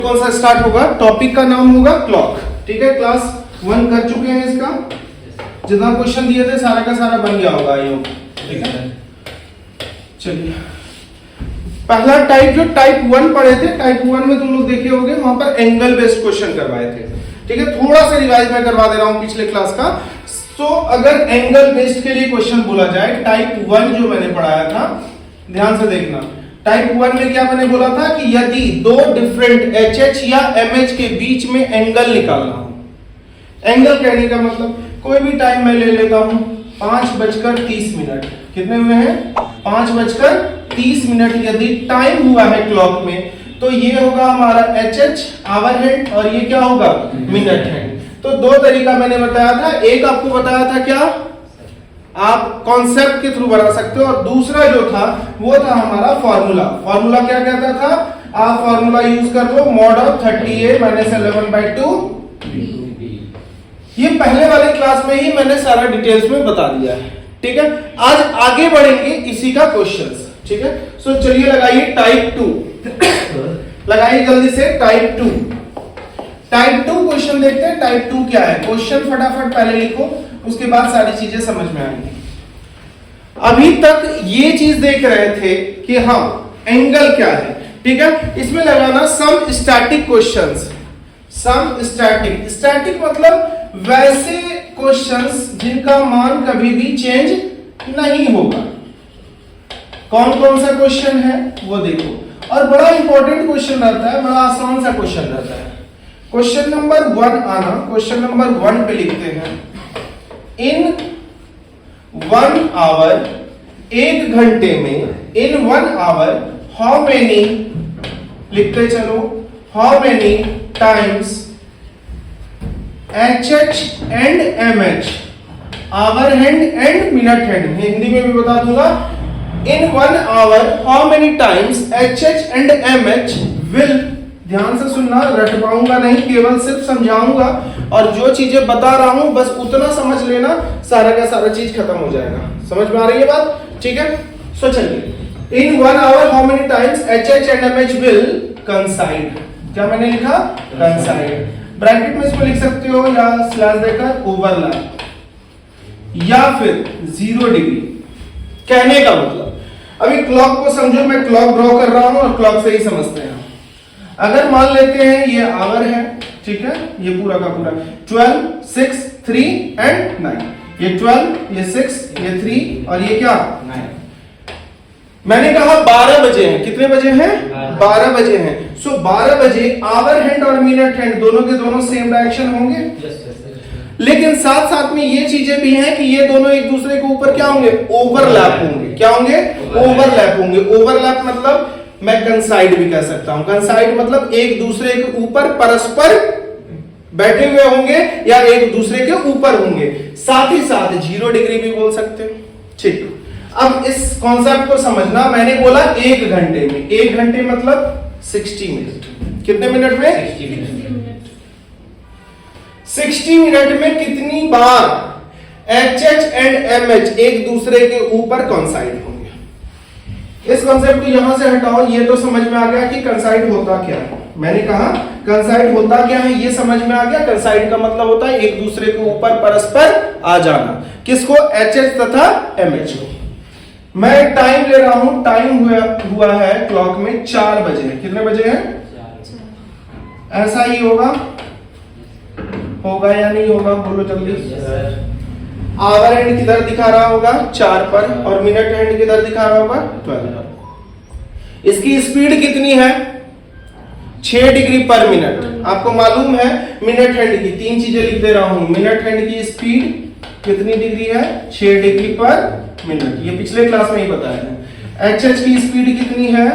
कौन सा स्टार्ट होगा? टॉपिक का नाम होगा क्लॉक। ठीक है, क्लास 1 कर चुके हैं इसका। जितना क्वेश्चन दिए थे सारा का सारा बन गया होगा ये। ठीक है, चलिए पहला टाइप जो टाइप 1 पढ़े थे, टाइप 1 में तुम लोग देखे होंगे वहां पर एंगल बेस्ड क्वेश्चन करवाए थे। ठीक है, थोड़ा सा रिवाइज मैं करवा दे रहा हूं पिछले क्लास का। तो अगर एंगल बेस्ड के लिए क्वेश्चन बोला जाए, टाइप 1 जो मैंने पढ़ाया था, ध्यान से देखना। टाइप 1 में क्या मैंने बोला था कि यदि दो डिफरेंट एचएच या एमएच के बीच में एंगल निकालना हो, एंगल कहने का मतलब कोई भी टाइम मैं ले लेता हूं 5:30। कितने हुए हैं? 5:30। यदि टाइम हुआ है क्लॉक में तो ये होगा हमारा एचएच आवर हैंड और ये क्या होगा? Minute hand. तो दो तरीका मैंने बताया था, एक आपको बताया था क्या, आप कॉन्सेप्ट के थ्रू बना सकते हो, और दूसरा जो था वो था हमारा फॉर्मूला। फॉर्मूला क्या कहता था? आप फॉर्मूला यूज कर लो, mod ऑफ 30a - 11/2। ये पहले वाले क्लास में ही मैंने सारा डिटेल्स में बता दिया है। ठीक है, आज आगे बढ़ेंगे इसी का क्वेश्चंस। ठीक है, सो चलिए लगाइए टाइप 2। लगाइए जल्दी से टाइप 2। टाइप 2 क्वेश्चन देखते हैं। टाइप 2 क्या है? क्वेश्चन फटाफट पहले लिखो, उसके बाद सारी चीजें समझ में आएंगी। अभी तक ये चीज देख रहे थे कि हाँ एंगल क्या है। ठीक है, इसमें लगाना सम स्टैटिक क्वेश्चंस। सम स्टैटिक, स्टैटिक मतलब वैसे क्वेश्चंस जिनका मान कभी भी चेंज नहीं होगा। कौन कौन सा क्वेश्चन है वो देखो, और बड़ा इंपॉर्टेंट क्वेश्चन रहता है, बड़ा आसान सा क्वेश्चन रहता है। क्वेश्चन नंबर 1 आना, क्वेश्चन नंबर 1 पे लिखते हैं इन 1 आवर, 1 घंटे में, इन 1 आवर हाउ मेनी, लिखते चलो, how many times HH and MH, hour hand and minute hand, Hindi में भी बता दूंगा। In 1 hour how many times HH and MH will, ध्यान से सुनना, रट पाऊंगा नहीं, केवल सिर्फ समझाऊंगा, और जो चीजें बता रहा हूं बस उतना समझ लेना, सारा का सारा चीज खत्म हो जाएगा। समझ में आ रही है बात? ठीक है, सो चलिए इन 1 hour how many times HH and MH will कंसाइड। क्या मैंने लिखा? कंसाइड। ब्रैकेट में इसको लिख सकते हो या स्लैश देकर ओवरलैप, या फिर 0 डिग्री। कहने का मतलब, अभी क्लॉक को समझो, मैं क्लॉक ड्रॉ कर रहा हूं और क्लॉक से ही समझते हैं। अगर मान लेते हैं ये आवर है, ठीक है, ये पूरा का पूरा 12, 6, 3 एंड 9, ये 12, ये 6, ये 3 और ये क्या 9। मैंने कहा 12 बजे हैं। कितने बजे हैं? 12 बजे हैं। सो 12 बजे आवर हैंड और मिनट हैंड दोनों के दोनों सेम डायरेक्शन होंगे। लेकिन साथ साथ में ये चीजें भी हैं कि ये दोनों एक दूसरे के ऊपर क्या होंगे? ओवरलैप होंगे। क्या होंगे? ओवरलैप होंगे। ओवरलैप मतलब मैं कंसाइड भी कह सकता हूं। कंसाइड मतलब एक दूसरे के ऊपर परस्पर बैठे हुए होंगे या एक दूसरे के ऊपर होंगे। साथ ही साथ 0 डिग्री भी बोल सकते हो। ठीक, अब इस कॉन्सेप्ट को समझना। मैंने बोला 1 घंटे में, 1 घंटे मतलब 60 मिनट। कितने मिनट में? 60 मिनट। 60 मिनट में कितनी बार HH एंड MH एक दूसरे के ऊपर कंसाइड होंगे? इस कॉन्सेप्ट को यहां से हटाओ, ये तो समझ में आ गया कि कंसाइड होता क्या है। मैंने कहा कंसाइड होता क्या है, ये समझ में आ गया। कंसाइड का मतलब होता है एक दूसरे के ऊपर परस्पर आ जाना। किसको? HH तथा MH को। मैं टाइम ले रहा हूं, टाइम हुआ है क्लॉक में 4 बजे। कितने बजे हैं? 4। ऐसा ही होगा या नहीं होगा? बोलो जल्दी। आवर हैंड किधर दिखा रहा होगा? 4 पर, और मिनट हैंड किधर दिखा रहा होगा? 12 पर। इसकी स्पीड कितनी है? 6 डिग्री पर मिनट। आपको मालूम है मिनट हैंड की, 3 चीजें लिख दे रहा हूं। मिनट हैंड की स्पीड कितनी डिग्री है? 6 डिग्री पर मिनट। ये पिछले क्लास में ही बताया है। HH की स्पीड कितनी है?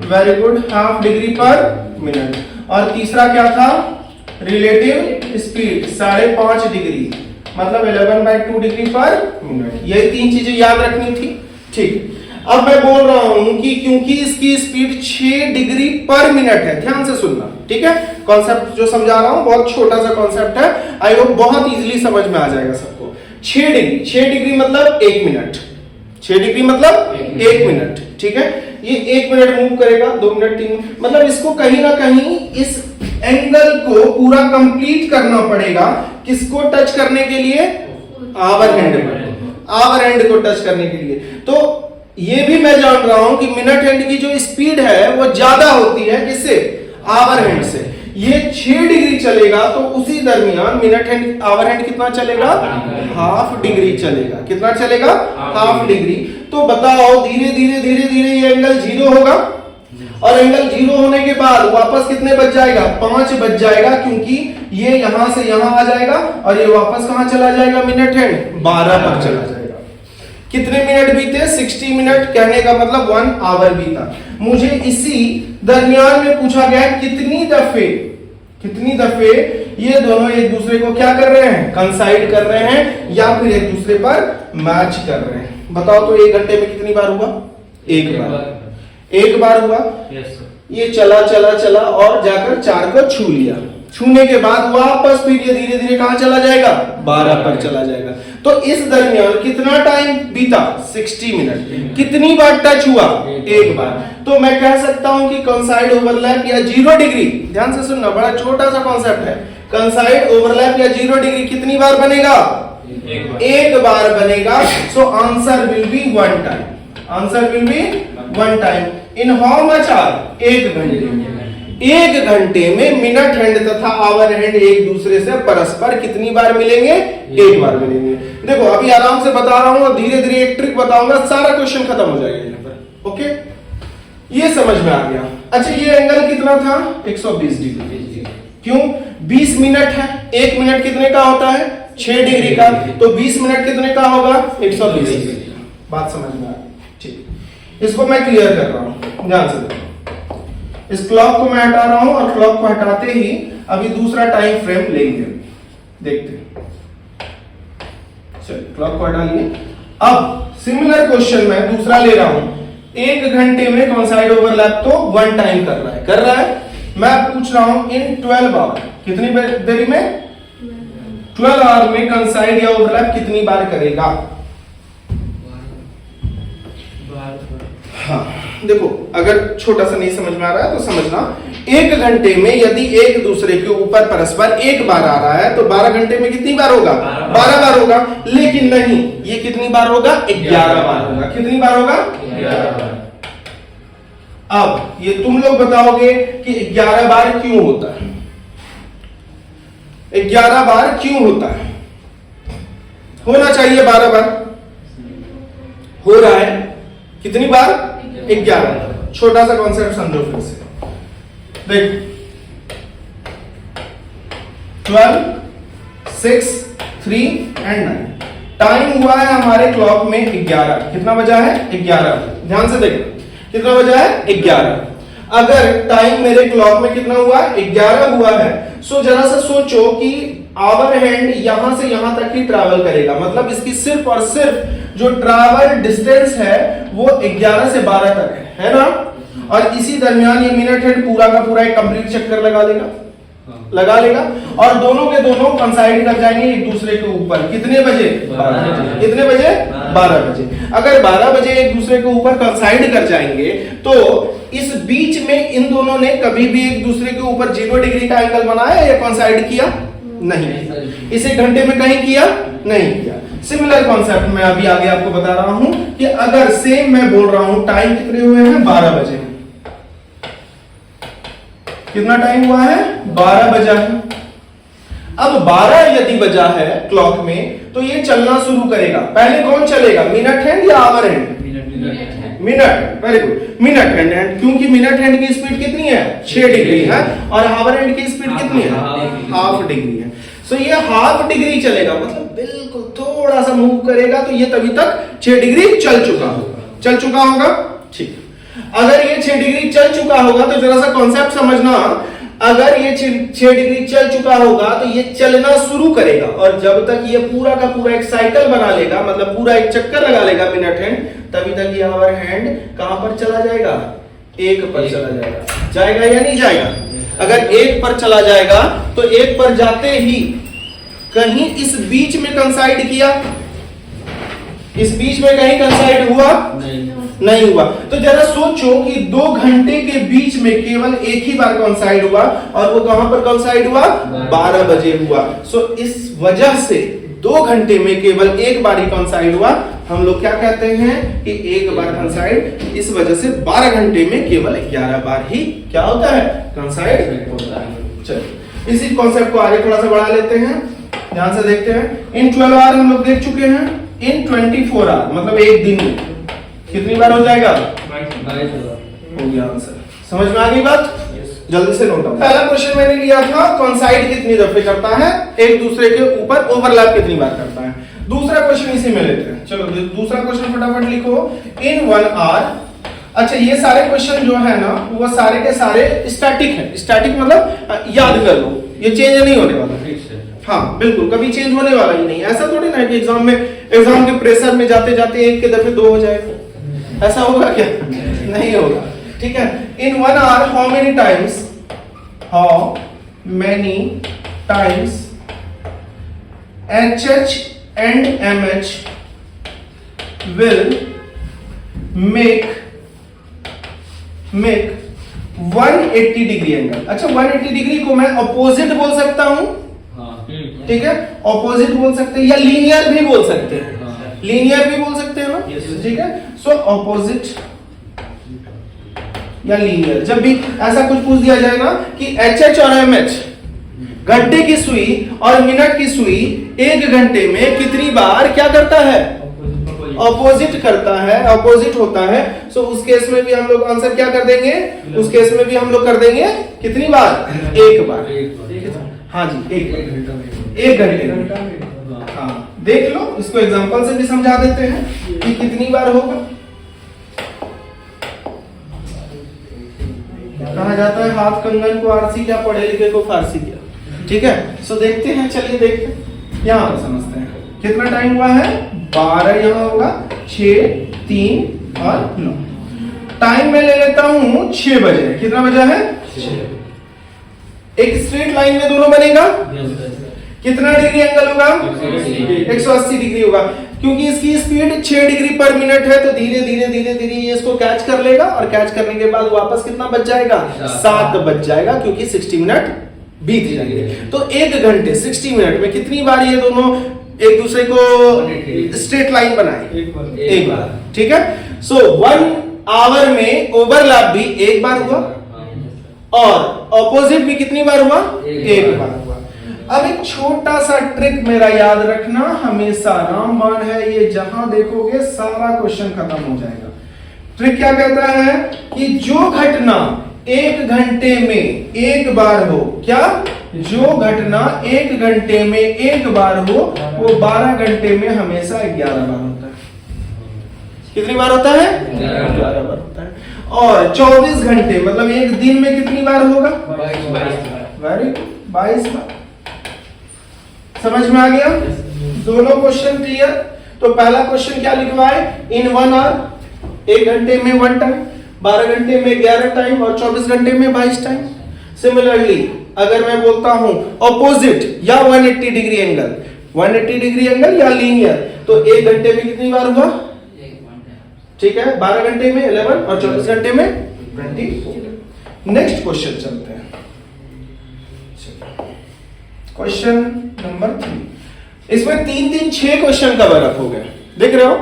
वेरी गुड, हाफ डिग्री पर मिनट। और तीसरा क्या था? रिलेटिव स्पीड 5.5 डिग्री, मतलब 11/2 डिग्री पर मिनट। ये 3 चीजें याद रखनी थी। ठीक, अब मैं बोल रहा हूं कि क्योंकि इसकी स्पीड 6 डिग्री पर मिनट है, ध्यान से सुनना। ठीक है, कॉन्सेप्ट जो समझा रहा हूं बहुत छोटा सा कॉन्सेप्ट है, आई होप बहुत इजीली समझ में आ जाएगा सबको। 6 डिग्री, 6 डिग्री मतलब 1 मिनट। 6 डिग्री मतलब 1 मिनट। ठीक है, ये 1 मिनट मूव करेगा, 2 मिनट, 3 मिनट, मतलब इसको कहीं ना कहीं इस एंगल को पूरा कंप्लीट करना पड़ेगा। किसको टच करने के लिए? आवर हैंड को, आवर हैंड को टच करने के लिए। तो ये भी मैं जान रहा हूं कि मिनट हैंड की जो स्पीड है वो ज्यादा होती है किससे? आवर हैंड से। ये 6 डिग्री चलेगा तो उसी दरमियान मिनट हैंड, आवर हैंड कितना चलेगा? हाफ डिग्री चलेगा। कितना चलेगा? Half degree. तो बताओ धीरे धीरे धीरे धीरे ये एंगल 0 होगा, और एंगल 0 होने के बाद वापस कितने बच जाएगा? 5 बच जाएगा, क्योंकि ये यहां से यहां आ जाएगा और ये वापस कहां चला जाएगा? मिनट हैंड 12 पर चला जाएगा। कितने मिनट बीते? 60 मिनट, कहने का मतलब 1 आवर बीता। मुझे इसी दरमियान में पूछा गया कितनी दफे ये दोनों एक दूसरे को क्या कर रहे हैं? कंसाइड कर रहे हैं या फिर एक दूसरे पर मैच कर रहे हैं। बताओ तो 1 घंटे में कितनी बार हुआ? 1 बार। 1 बार हुआ। ये चला चला चला और जाकर 4 को छू लिया। छूने के बाद वापस फिर ये धीरे धीरे कहां चला जाएगा? 12 पर चला जाएगा। तो इस दरमियान कितना टाइम बीता? 60 मिनट। कितनी बार टच हुआ? 1 बार। तो मैं कह सकता हूं कि कंसाइड ओवरलैप या 0 डिग्री, ध्यान से सुनना, बड़ा छोटा सा कॉन्सेप्ट है। कंसाइड ओवरलैप या 0 डिग्री कितनी बार बनेगा? 1 बार बनेगा। So answer will be 1 time. Answer will be 1 time. In how much hour? 1 घंटे। 1 घंटे में मिनट हैंड तथा आवर हैंड एक दूसरे से परस्पर कितनी बार मिलेंगे? 1 बार मिलेंगे। देखो अभी आराम से बता रहा हूं और धीरे धीरे एक ट्रिक बताऊंगा, सारा क्वेश्चन खत्म हो जाएगा यहां पर। ओके, ये समझ में आ गया। अच्छा, ये एंगल कितना था? 120 डिग्री। क्यों? 20 मिनट है। 1 मिनट कितने का होता है? 6 डिग्री का। तो 20 मिनट कितने का होगा? 120 डिग्री। बात समझ में आ गई? ठीक, इसको मैं क्लियर कर रहा हूं, ध्यान से देखो। इस क्लॉक को मैं हटा रहा हूं और क्लॉक को हटाते ही अभी दूसरा टाइम फ्रेम लेंगे, देखते हैं। चलिए क्लॉक को हटा लिए। अब सिमिलर क्वेश्चन मैं दूसरा ले रहा हूं। 1 घंटे में कंसाइड ओवरलैप तो 1 टाइम कर रहा है। मैं पूछ रहा हूं इन 12 आवर, कितनी देरी में? 12 आवर में कंसाइड या ओवरलैप कितनी बार करेगा? हाँ, देखो अगर छोटा सा नहीं समझ में आ रहा है तो समझना। 1 घंटे में यदि एक दूसरे के ऊपर परस्पर 1 बार आ रहा है तो 12 घंटे में कितनी बार होगा? 12 बार होगा। लेकिन नहीं, ये कितनी बार होगा? 11 बार होगा। कितनी बार होगा? 11 बार। अब ये तुम लोग बताओगे कि 11 बार क्यों होता है? 11 बार क्यों होता है? होना चाहिए 12 बार, हो रहा है कितनी बार? 11। छोटा सा कॉन्सेप्ट समझो फिर से। देख 12, 6, 3 एंड 9। टाइम हुआ है हमारे क्लॉक में 11। कितना बजा है? 11। ध्यान से देखो कितना बजा है? 11। अगर टाइम मेरे क्लॉक में कितना हुआ? 11 हुआ है। सो जरा सा सोचो कि आवर हैंड यहां से यहां तक ही ट्रैवल करेगा, मतलब इसकी सिर्फ और सिर्फ जो ट्रैवल डिस्टेंस है वो 11 से 12 तक है ना? और इसी दरमियान ये मिनट हैंड पूरा का पूरा एक कंप्लीट चक्कर लगा लेगा और दोनों के दोनों कंसाइड कर जाएंगे एक दूसरे के ऊपर। कितने बजे? 12 बजे। कितने बजे? 12 बजे। अगर 12 बजे एक दूसरे के ऊपर कंसाइड कर जाएंगे तो इस बीच में इन दोनों ने कभी भी एक दूसरे के ऊपर 0 डिग्री का एंगल बनाया या कंसाइड किया? नहीं। इस 1 घंटे में कहीं किया? नहीं किया। सिमिलर कॉन्सेप्ट मैं अभी आगे आपको बता रहा हूं कि अगर सेम मैं बोल रहा हूं टाइम कितने हुए हैं? 12 बजे। कितना टाइम हुआ है? 12 बजा है। अब 12 यदि बजा है क्लॉक में तो ये चलना शुरू करेगा। पहले कौन चलेगा? मिनट हैंड या hour hand? Minute. Very good, minute hand. क्योंकि मिनट हैंड की स्पीड कितनी है? 6 डिग्री है और आवर हैंड की स्पीड कितनी है? हाफ डिग्री है। सो ये हाफ डिग्री चलेगा, मतलब बिल्कुल थोड़ा सा मूव करेगा तो ये तभी तक 6 डिग्री चल चुका होगा। ठीक, अगर ये 6 डिग्री चल चुका होगा तो जरा सा कॉन्सेप्ट समझना। अगर ये 6 डिग्री चल चुका होगा तो ये चलना शुरू करेगा और जब तक ये पूरा का पूरा एक साइकिल बना लेगा, मतलब पूरा एक चक्कर लगा लेगा मिनट हैंड, तभी तक ये आवर हैंड कहां पर चला जाएगा? 1 पर चला जाएगा या नहीं जाएगा? अगर 1 पर चला जाएगा तो 1 पर जाते ही कहीं इस बीच में कंसाइड किया? इस बीच में कहीं कंसाइड हुआ? नहीं हुआ। तो जरा सोचो कि 2 घंटे के बीच में केवल एक ही बार कॉन्साइड हुआ, और वो कहां पर कॉन्साइड हुआ? 12 बजे हुआ। सो इस वजह से 2 घंटे में केवल एक बार ही कॉन्साइड हुआ। हम लोग क्या कहते हैं कि एक बार कॉन्साइड, इस वजह से 12 घंटे में केवल 11 बार ही क्या होता है? कॉन्साइड होता है। चलिए इसी कॉन्सेप्ट को आगे थोड़ा सा बढ़ा लेते हैं, ध्यान से देखते हैं। इन 12 आवर हम लोग देख चुके हैं। इन 24 आवर मतलब एक दिन में कितनी बार हो जाएगा? 22 हो गया आंसर। समझ में आ गई बात? जल्दी से नोट डाउन। पहला क्वेश्चन मैंने लिया था कॉन्साइड कितनी दफे करता है, एक दूसरे के ऊपर ओवरलैप कितनी बार करता है। दूसरा क्वेश्चन इसी में लेते हैं। चलो दूसरा क्वेश्चन फटाफट लिखो। इन 1 आवर। अच्छा ये सारे क्वेश्चन जो है ना वो सारे के सारे स्टैटिक है। स्टैटिक मतलब याद कर लो, ये चेंज नहीं होने वाला। हाँ बिल्कुल, कभी चेंज होने वाला ही नहीं। ऐसा थोड़ी ना कि एग्जाम के प्रेशर में जाते जाते एक के दफे 2 हो जाएगा, ऐसा होगा क्या? नहीं होगा। ठीक है। इन 1 hour how many times HH and MH will make 180 degree angle. अच्छा 180 डिग्री को मैं अपोजिट बोल सकता हूं, ठीक है, अपोजिट बोल सकते हैं या लीनियर भी बोल सकते हैं। लीनियर भी बोल सकते हैं ना, ठीक है। सो अपोजिट या लीनियर, जब भी ऐसा कुछ पूछ दिया जाए ना कि HH और MH, घंटे की सुई और मिनट की सुई 1 घंटे में कितनी बार क्या करता है? अपोजिट करता है, अपोजिट होता है। सो उस केस में भी हम लोग आंसर क्या कर देंगे? उस केस में भी हम लोग कर देंगे कितनी बार? 1 बार। हाँ जी, 1 घंटे। हाँ देख लो, इसको एग्जांपल से भी समझा देते हैं कि कितनी बार होगा। कहा जाता है हाथ कंगन को आरसी क्या, पढ़े लिखे को फारसी क्या। ठीक है। सो देखते हैं, चलिए देखते हैं, यहाँ पर समझते हैं कितना टाइम हुआ है। 12 यहाँ होगा, 6, 3 और 9। टाइम मैं ले लेता हूं 6 बजे। कितना बजा है? 6। एक स्ट्रेट लाइन में दोनों बनेगा, कितना डिग्री एंगल होगा? 180 डिग्री होगा। क्योंकि इसकी स्पीड 6 डिग्री पर मिनट है तो धीरे धीरे धीरे धीरे ये इसको कैच कर लेगा, और कैच करने के बाद वापस कितना बच जाएगा? 7 बच जाएगा, क्योंकि 60 मिनट बीत जाएंगे। तो 1 घंटे 60 मिनट में कितनी बार ये दोनों एक दूसरे को स्ट्रेट लाइन बनाए? एक बार। ठीक है। सो 1 आवर में ओवरलैप भी 1 बार हुआ और ऑपोजिट भी कितनी बार हुआ? 1 बार हुआ। अब एक छोटा सा ट्रिक मेरा याद रखना, हमेशा रामबाण है ये, जहां देखोगे सारा क्वेश्चन खत्म हो जाएगा। ट्रिक क्या कहता है कि जो घटना 1 घंटे में 1 बार हो, क्या? जो घटना 1 घंटे में 1 बार हो वो 12 घंटे में हमेशा 11 बार होता है। कितनी बार होता है? 11 बार होता है। और 24 घंटे मतलब एक दिन में कितनी बार होगा? 22 बार। वेरी गुड, 22 बार। समझ में आ गया? दोनों क्वेश्चन क्लियर? तो पहला क्वेश्चन क्या लिखवाए? इन 1 आवर, 1 घंटे में 1 टाइम, 12 घंटे में 11 टाइम और 24 घंटे में 22 टाइम। सिमिलरली अगर मैं बोलता हूं ऑपोजिट या 180 डिग्री एंगल, 180 डिग्री एंगल या लीनियर, तो 1 घंटे में कितनी बार हुआ? ठीक है। 12 घंटे में 11 और 24 घंटे में 24। नेक्स्ट क्वेश्चन चलते हैं। Question number 3। इसमें 3-3-6 क्वेश्चन कवर अप हो गए, देख रहे हो?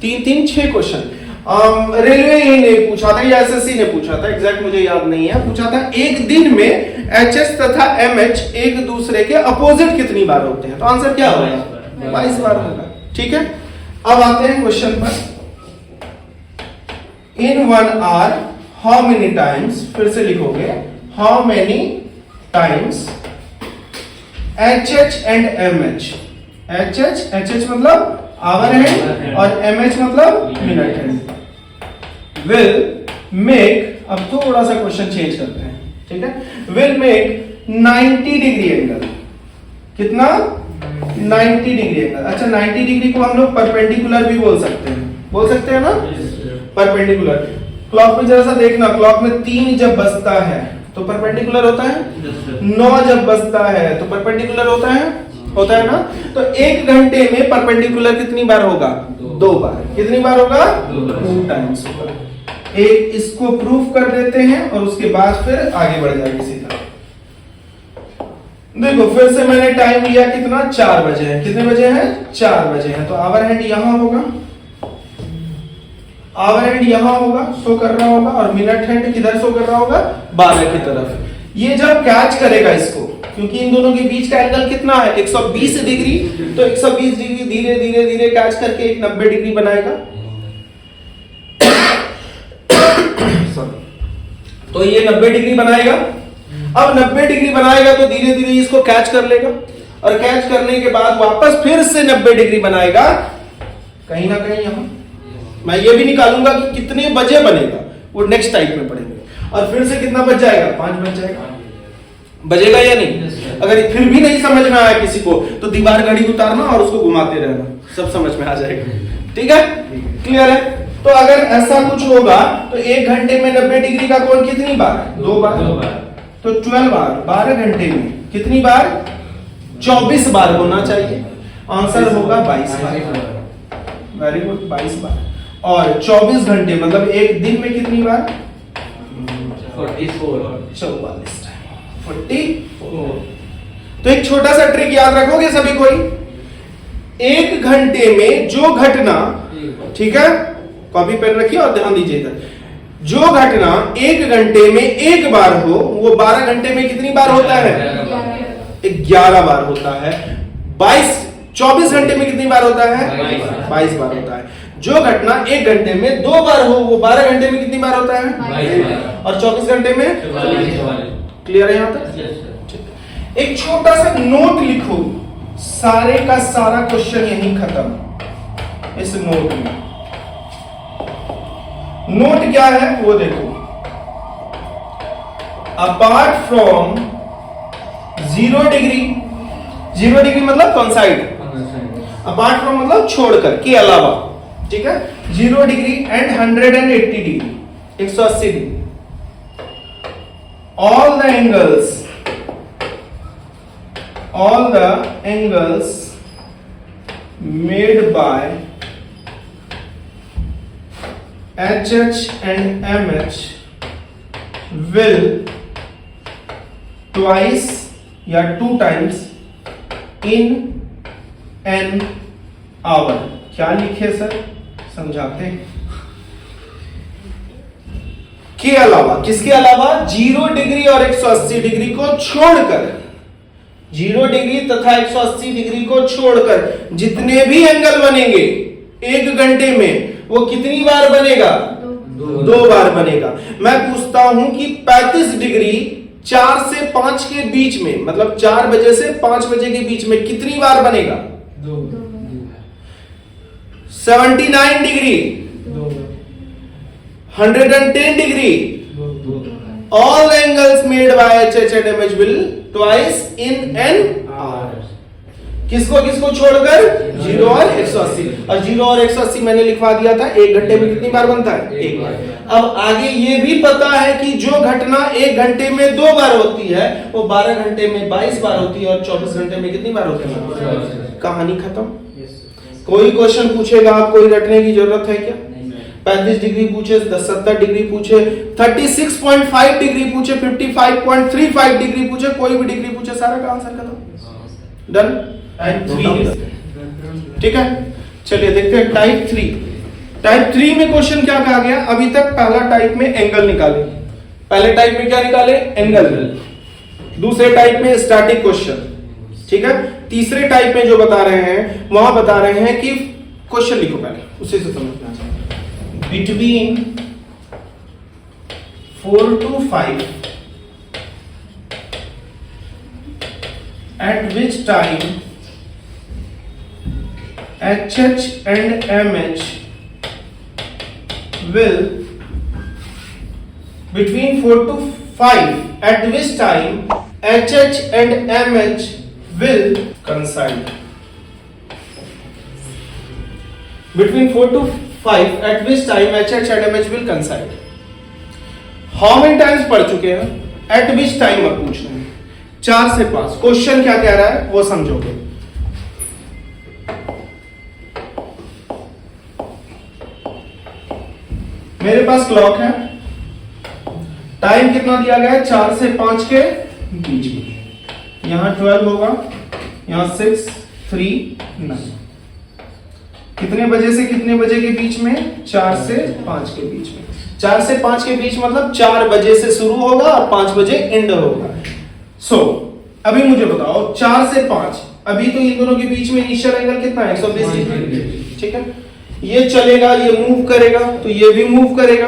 3-3-6 क्वेश्चन। रेलवे ने पूछा था या एसएससी ने पूछा था, एग्जैक्ट मुझे याद नहीं है, पूछा था एक दिन में एचएस तथा एमएच एक दूसरे के अपोजिट कितनी बार होते हैं। तो आंसर क्या होगा? 22 बार होगा। ठीक है। अब आते हैं क्वेश्चन पर। इन 1 आवर हाउ मेनी टाइम्स, फिर से लिखोगे, how many times HH and MH, HH मतलब आवर हैंड और MH मतलब मिनट हैंड, will make, अब थोड़ा सा क्वेश्चन चेंज करते हैं, ठीक है, will make 90 डिग्री एंगल। कितना? 90 डिग्री एंगल। अच्छा 90 डिग्री को हम लोग परपेंडिकुलर भी बोल सकते हैं ना? परपेंडिकुलर। क्लॉक में जरा सा देखना, क्लॉक में 3 जब बजता है तो परपेंडिकुलर होता है, 9 जब बजता है तो परपेंडिकुलर होता है, होता है ना? तो 1 घंटे में परपेंडिकुलर कितनी बार होगा? 2 बार। कितनी बार होगा? 2 टाइम्स होगा। एक इसको प्रूफ कर देते हैं और उसके बाद फिर आगे बढ़ जाएंगे सीधा। देखो फिर से मैंने टाइम लिया कितना? 4 बजे है। कितने बजे हैं? 4 बजे हैं। तो आवर हैंड यहां होगा, आवर हैंड यहां होगा, शो कर रहा होगा, और मिनट हैंड किधर शो कर रहा होगा? 12 की तरफ। ये जब कैच करेगा इसको, क्योंकि इन दोनों के बीच का एंगल कितना है? 120 डिग्री। तो 120 डिग्री धीरे धीरे धीरे कैच करके एक 90 डिग्री बनाएगा। तो ये 90 डिग्री बनाएगा। अब 90 डिग्री बनाएगा तो धीरे धीरे इसको कैच कर लेगा, और कैच करने के बाद वापस फिर से 90 डिग्री बनाएगा कहीं ना कहीं यहां। मैं ये भी निकालूंगा कि कितने बजे बनेगा, वो नेक्स्ट टाइप में पढ़ेंगे। और फिर से कितना बच जाएगा? 5 बच जाएगा। बजेगा या नहीं? अगर फिर भी नहीं समझ में आया किसी को तो दीवार घड़ी उतारना और उसको घुमाते रहना, सब समझ में आ जाएगा। ठीक है? क्लियर है? तो अगर ऐसा कुछ होगा तो 1 घंटे में 90 डिग्री का कोण कितनी बार? 2 बार। तो 12 बार 12 घंटे में कितनी बार? 24 बार होना चाहिए। आंसर होगा 22 बार। वेरी गुड, 22 बार। और 24 घंटे मतलब एक दिन में कितनी बार? 44 टाइम। 44। तो एक छोटा सा ट्रिक याद रखोगे सभी कोई? 1 घंटे में जो घटना, ठीक है, कॉपी पेन रखिए और ध्यान दीजिए इधर, जो घटना 1 घंटे में 1 बार हो वो 12 घंटे में कितनी बार होता है? 11 बार होता है। 24 घंटे में कितनी बार होता है? 22 बार होता है। जो घटना 1 घंटे में 2 बार हो वो 12 घंटे में कितनी बार होता है? 22 बार। और 24 घंटे में? क्लियर है यहां तक? एक छोटा सा नोट लिखो, सारे का सारा क्वेश्चन यहीं खत्म इस नोट में। नोट क्या है वो देखो। अपार्ट फ्रॉम 0 डिग्री, 0 डिग्री मतलब कौन साइड? अपार्ट फ्रॉम मतलब छोड़कर, के अलावा, ठीक है? 0 degree and 180 degree, 180 degree. all the angles made by HH and MH will twice या 2 times in an hour। क्या लिखे सर? समझाते हैं। के अलावा, किसके अलावा? 0 डिग्री और 180 डिग्री को छोड़कर, 0 डिग्री तथा 180 डिग्री को छोड़कर जितने भी एंगल बनेंगे 1 घंटे में वो कितनी बार बनेगा? 2 बार बनेगा। मैं पूछता हूं कि 35 डिग्री 4 से 5 के बीच में, मतलब 4 बजे से 5 बजे के बीच में कितनी बार बनेगा? 2। 79 degree, 110 degree, all angles made by HH and MH will twice in an hour। किसको किसको छोड़कर? 0 और 180। और 0 और 180 मैंने लिखवा दिया था। 1 घंटे में कितनी बार बनता है? 1 बार। अब आगे ये भी पता है कि जो घटना 1 घंटे में 2 बार होती है वो 12 घंटे में 22 बार होती है, और 24 घंटे में कितनी बार होती है? कहानी खत्म। कोई क्वेश्चन पूछेगा आप, कोई रटने की जरूरत है क्या? 35 डिग्री पूछे, 70 डिग्री पूछे, 36.5 डिग्री पूछे, 55.35 डिग्री पूछे, कोई भी डिग्री पूछे, सारा का आंसर खत्म। Done and 3। ठीक है, चलिए देखते हैं टाइप 3। टाइप 3 में क्वेश्चन क्या कहा गया? अभी तक पहला टाइप में एंगल निकाले, पहले टाइप में क्या निकाले? एंगल। दूसरे टाइप में स्टैटिक क्वेश्चन, ठीक है। तीसरे टाइप में जो बता रहे हैं वहां बता रहे हैं कि क्वेश्चन लिखो पहले, उसी से समझना चाहिए। Between 4 to 5 at which time HH and MH will, between 4 to 5 at which time HH and MH will coincide। Between 4 to 5 at which time HH and MH will coincide। How many times पढ़ चुके हैं? At which time अब पूछ रहे हैं। 4 से 5। Question क्या कह रहा है वो समझोगे। मेरे पास क्लॉक है, टाइम कितना दिया गया है 4 से 5 के बीच में, यहां 12 होगा, यहां 6 3 9, कितने बजे से कितने बजे के बीच में, 4 से 5 के बीच में। 4 से 5 के बीच मतलब 4 बजे से शुरू होगा और 5 बजे एंड होगा। सो अभी मुझे बताओ 4 से 5, अभी तो इन दोनों के बीच में इनिशियल एंगल कितना है 120 डिग्री, ठीक है। ये चलेगा, ये मूव करेगा तो ये भी मूव करेगा,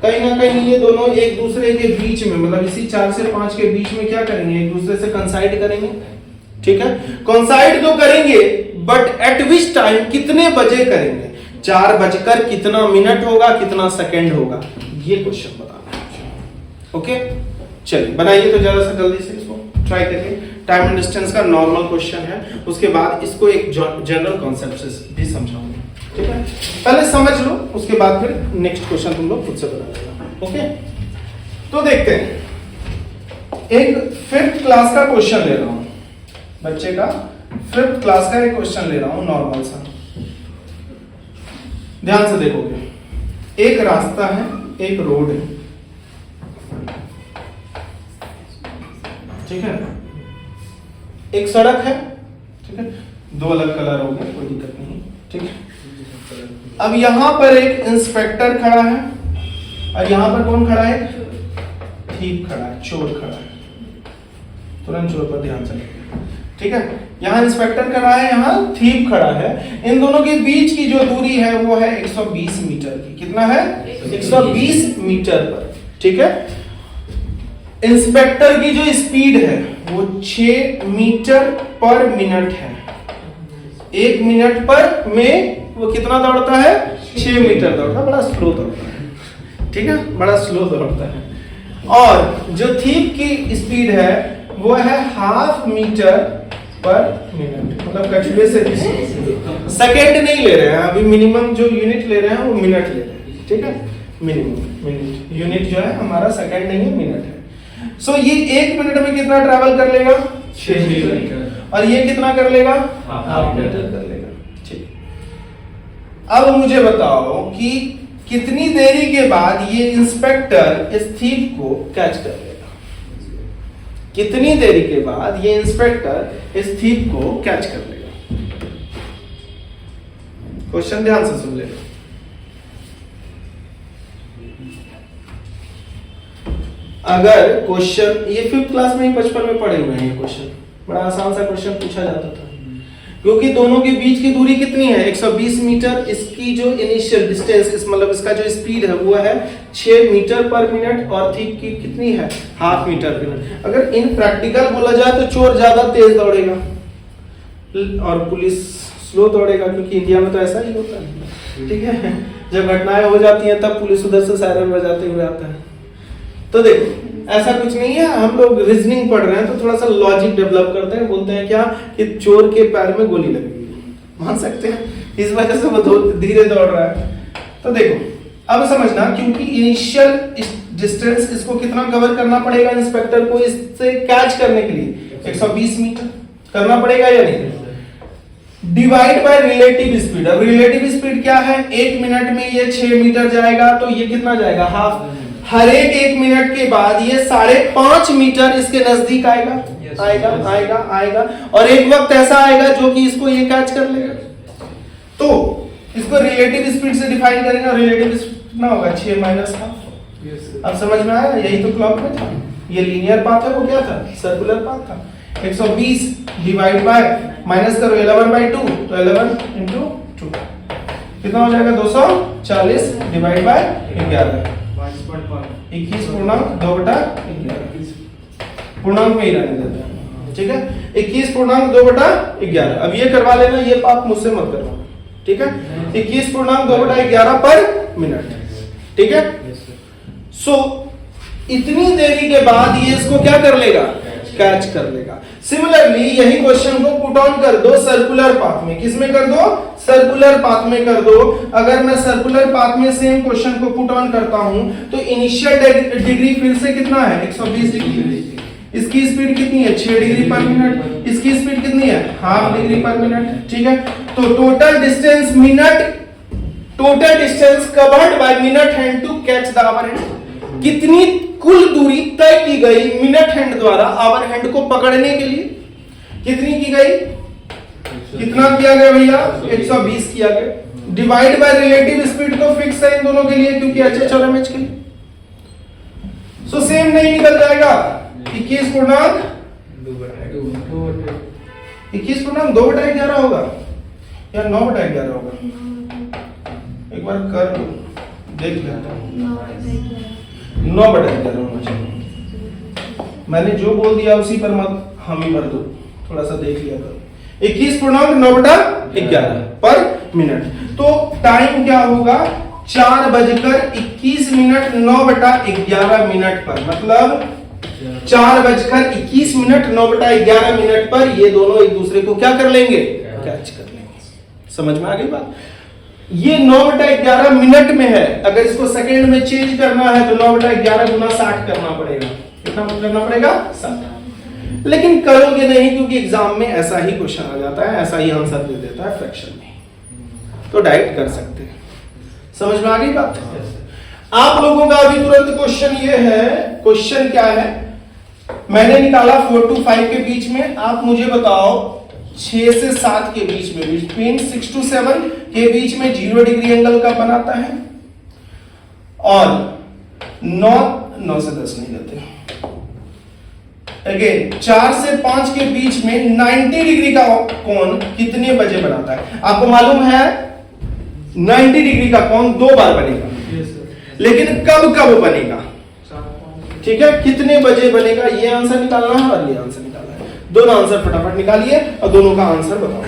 कहीं ना कहीं ये दोनों एक दूसरे के बीच में मतलब इसी 4 से 5 के बीच में क्या करेंगे, एक दूसरे से कंसाइड करेंगे, ठीक है। कंसाइड तो करेंगे बट एट विच टाइम, कितने बजे करेंगे, 4 बजकर कितना मिनट होगा, कितना सेकंड होगा, ये क्वेश्चन बताना है। ओके चलिए बनाइए तो जरा सा जल्दी से इसको ट्राई करिए। टाइम एंड डिस्टेंस का नॉर्मल क्वेश्चन है, उसके बाद इसको एक जनरल कॉन्सेप्ट से भी समझाऊंगा, ठीक है। पहले समझ लो, उसके बाद फिर नेक्स्ट क्वेश्चन तुम लोग खुद से बना लेना। ओके तो देखते हैं, एक 5th क्लास का क्वेश्चन ले रहा हूं, बच्चे का 5th क्लास का एक क्वेश्चन ले रहा हूं नॉर्मल सा, ध्यान से देखोगे। एक रास्ता है, एक रोड है, ठीक है, एक सड़क है, ठीक है, 2 अलग कलर हो गए, कोई दिक्कत नहीं, ठीक है। अब यहां पर एक इंस्पेक्टर खड़ा है और यहां पर कौन खड़ा है, थीप खड़ा है, चोर खड़ा है, तुरंत चोर पर ध्यान चलेगा, ठीक है। यहां इंस्पेक्टर खड़ा है, यहां थीप खड़ा है, इन दोनों के बीच की जो दूरी है वो है 120 मीटर की, कितना है 120 मीटर पर, ठीक है। इंस्पेक्टर की जो स्पीड है वो 6 मीटर पर मिनट है, 1 मिनट पर में वो कितना दौड़ता है 6 मीटर दौड़ता है, बड़ा स्लो दौड़ता है, ठीक है, बड़ा स्लो दौड़ता है। और जो थीप की स्पीड है वो है 1/2 मीटर पर मिनट, मतलब कछुए से सेकेंड नहीं ले रहे हैं अभी, मिनिमम जो यूनिट ले रहे हैं वो मिनट ले रहे हैं, ठीक है, मिनिमम मिनट, यूनिट जो है हमारा सेकेंड नहीं है, मिनट है। सो ये 1 मिनट में कितना ट्रैवल कर लेगा 6 मीटर, और ये कितना कर लेगा 1/2 मीटर कर लेगा, ठीक। अब मुझे बताओ कि कितनी देरी के बाद ये इंस्पेक्टर इस थीप को कैच कर लेगा, कितनी देरी के बाद ये इंस्पेक्टर इस थीप को कैच कर लेगा। क्वेश्चन ध्यान से सुन लेगा। अगर क्वेश्चन ये 5th क्लास में ही बचपन में पढ़े हुए हैं, ये क्वेश्चन बड़ा आसान सा क्वेश्चन पूछा जाता था, क्योंकि दोनों के बीच की दूरी कितनी है 120 मीटर, इसकी जो इनिशियल डिस्टेंस इस मतलब इसका जो स्पीड है वो है 6 मीटर पर मिनट, और थीप की कितनी है 1/2 मीटर पर मिनट। अगर इन प्रैक्टिकल बोला जाए तो चोर ज्यादा तेज दौड़ेगा और पुलिस स्लो दौड़ेगा, क्योंकि इंडिया में तो ऐसा ही होता है, ठीक है। जब घटनाएं हो जाती हैं तब पुलिस उधर से सायरन बजाते हुए आता है। तो देखो ऐसा कुछ नहीं है, हम लोग रीजनिंग पढ़ रहे हैं तो थोड़ा सा लॉजिक डेवलप करते हैं, बोलते हैं क्या कि चोर के पैर में गोली लगी, मान सकते हैं, इस वजह से वो धीरे दौड़ रहा है। तो देखो अब समझना, क्योंकि इनिशियल डिस्टेंस इसको कितना कवर करना पड़ेगा इंस्पेक्टर को इससे कैच करने के लिए 120 मीटर करना पड़ेगा या नहीं, डिवाइड बाय रिलेटिव स्पीड। अब रिलेटिव स्पीड क्या है, 1 मिनट में ये 6 मीटर जाएगा तो ये कितना जाएगा हाफ, हर एक 1 मिनट के बाद ये 5.5 मीटर इसके नजदीक आएगा, आएगा आएगा आएगा, और एक वक्त ऐसा आएगा जो कि इसको ये कैच कर लेगा। तो इसको रिलेटिव स्पीड से डिफाइन करेंगे, रिलेटिव स्पीड कितना होगा 6 माइनस हाफ। अब समझ में आया, यही तो क्लॉक में था, ये लीनियर पाथ है, वो क्या था सर्कुलर पाथ था। 120 डिवाइड बाय माइनस करो 11/2, तो 11 into 2 कितना हो जाएगा 240 डिवाइड बाय 11, 21 पूर्णांक 2/11, पूर्णांक में ही रहने देते हैं, ठीक है। 21 पूर्णांक 2/11। अब ये करवा लेना, ये पाप मुझसे मत करवाना, ठीक है। 21 पूर्णांक 2/11 पर मिनट, ठीक है। सो इतनी देरी के बाद ये इसको क्या कर लेगा, कैच कर लेगा। सिमिलरली यही क्वेश्चन को पुट ऑन कर दो सर्कुलर पाथ में, किसमें कर दो सर्कुलर पाथ में कर दो। अगर मैं सर्कुलर पाथ में सेम क्वेश्चन को पुट ऑन करता हूं तो इनिशियल डिग्री फिर से कितना है 120 डिग्री, इसकी स्पीड कितनी है 6 डिग्री पर मिनट, इसकी स्पीड कितनी है हाफ डिग्री पर मिनट, ठीक है। तो total distance minute total distance covered by minute hand to catch the hour hand, कितनी कुल दूरी तय की गई मिनट हैंड द्वारा आवर हैंड को पकड़ने के लिए, कितनी की गई, कितना किया गया भैया, 120 किया गया। डिवाइड बाय रिलेटिव स्पीड तो फिक्स है इन दोनों के लिए क्योंकि एचएच और एमएच के लिए, सो सेम नहीं निकल जाएगा। 21 पूर्णांक 2/11 होगा या 9/11 होगा, एक बार कर लो देख लेता हूं। 9/11 होना चाहिए, मैंने जो बोल दिया उसी पर मत हम ही भर दो, थोड़ा सा देख लिया करो। 21.9/11 पर मिनट, तो टाइम क्या होगा 4:21 9/11 पर, मतलब 4:21 9/11 पर ये दोनों एक दूसरे को क्या कर लेंगे, कैच कर लेंगे। समझ में आ गई बात? ये 9/11 मिनट में है, अगर इसको सेकंड में चेंज करना है तो 9/11 गुना 60 करना पड़ेगा। कितना करना पड़ेगा, 60। लेकिन करोगे नहीं क्योंकि एग्जाम में ऐसा ही क्वेश्चन आ जाता है, ऐसा ही आंसर दे देता है फ्रैक्शन में, तो डायरेक्ट कर सकते हैं। समझ में आ गई बात? आप लोगों का अभी तुरंत क्वेश्चन ये है, क्वेश्चन क्या है, मैंने निकाला 4 to 5 के बीच में, आप मुझे बताओ 6 से 7 के बीच में, बिटवीन 6 to 7 के बीच में 0 डिग्री एंगल का बनाता है, और 9 से 10 नहीं देते, अगेन 4 से 5 के बीच में 90 डिग्री का कोण कितने बजे बनाता है? आपको मालूम है 90 डिग्री का कोण 2 बार बनेगा, लेकिन कब कब बनेगा, ठीक है, कितने बजे बनेगा, ये आंसर निकालना है और ये आंसर निकालना है। दोनों आंसर फटाफट निकालिए और दोनों का आंसर बताओ।